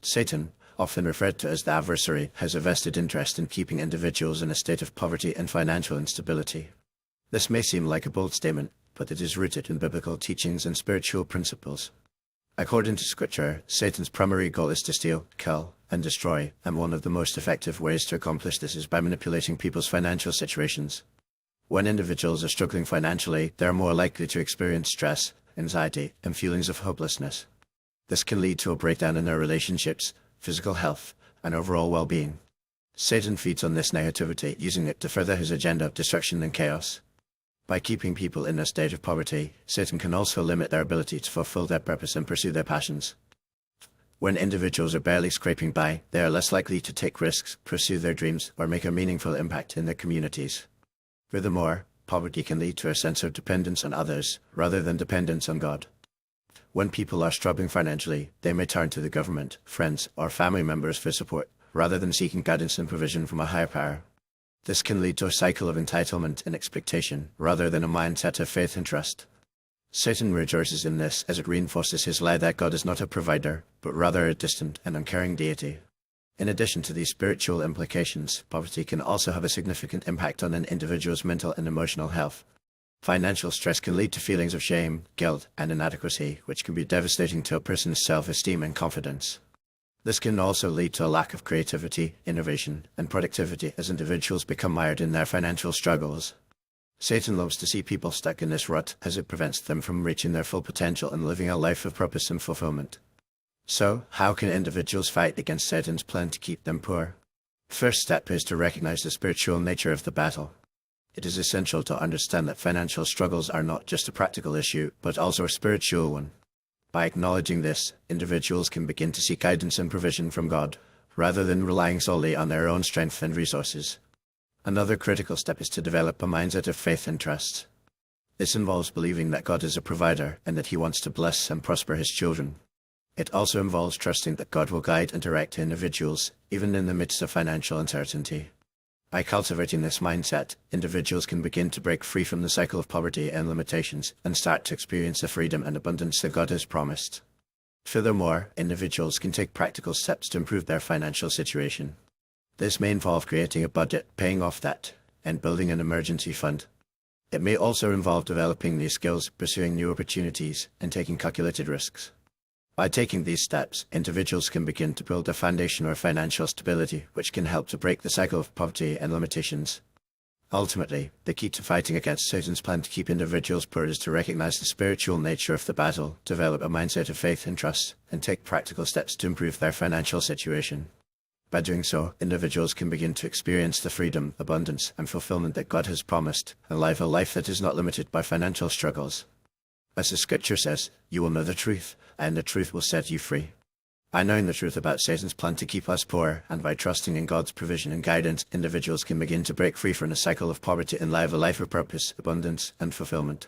Satan, often referred to as the adversary, has a vested interest in keeping individuals in a state of poverty and financial instability. This may seem like a bold statement, but it is rooted in biblical teachings and spiritual principles. According to Scripture, Satan's primary goal is to steal, kill, and destroy, and one of the most effective ways to accomplish this is by manipulating people's financial situations. When individuals are struggling financially, they are more likely to experience stress, anxiety, and feelings of hopelessness. This can lead to a breakdown in their relationships, physical health, and overall well-being. Satan feeds on this negativity, using it to further his agenda of destruction and chaos. By keeping people in a state of poverty, Satan can also limit their ability to fulfill their purpose and pursue their passions. When individuals are barely scraping by, they are less likely to take risks, pursue their dreams, or make a meaningful impact in their communities. Furthermore, poverty can lead to a sense of dependence on others, rather than dependence on God. When people are struggling financially, they may turn to the government, friends, or family members for support, rather than seeking guidance and provision from a higher power. This can lead to a cycle of entitlement and expectation, rather than a mindset of faith and trust. Satan rejoices in this as it reinforces his lie that God is not a provider, but rather a distant and uncaring deity. In addition to these spiritual implications, poverty can also have a significant impact on an individual's mental and emotional health. Financial stress can lead to feelings of shame, guilt, and inadequacy, which can be devastating to a person's self-esteem and confidence. This can also lead to a lack of creativity, innovation, and productivity as individuals become mired in their financial struggles. Satan loves to see people stuck in this rut as it prevents them from reaching their full potential and living a life of purpose and fulfillment. So, how can individuals fight against Satan's plan to keep them poor? First step is to recognize the spiritual nature of the battle. It is essential to understand that financial struggles are not just a practical issue, but also a spiritual one. By acknowledging this, individuals can begin to seek guidance and provision from God, rather than relying solely on their own strength and resources. Another critical step is to develop a mindset of faith and trust. This involves believing that God is a provider and that He wants to bless and prosper His children. It also involves trusting that God will guide and direct individuals, even in the midst of financial uncertainty. By cultivating this mindset, individuals can begin to break free from the cycle of poverty and limitations and start to experience the freedom and abundance that God has promised. Furthermore, individuals can take practical steps to improve their financial situation. This may involve creating a budget, paying off debt, and building an emergency fund. It may also involve developing new skills, pursuing new opportunities, and taking calculated risks. By taking these steps, individuals can begin to build a foundation of financial stability, which can help to break the cycle of poverty and limitations. Ultimately, the key to fighting against Satan's plan to keep individuals poor is to recognize the spiritual nature of the battle, develop a mindset of faith and trust, and take practical steps to improve their financial situation. By doing so, individuals can begin to experience the freedom, abundance, and fulfillment that God has promised, and live a life that is not limited by financial struggles. As the Scripture says, "You will know the truth, and the truth will set you free." By knowing the truth about Satan's plan to keep us poor, and by trusting in God's provision and guidance, individuals can begin to break free from the cycle of poverty and live a life of purpose, abundance, and fulfillment.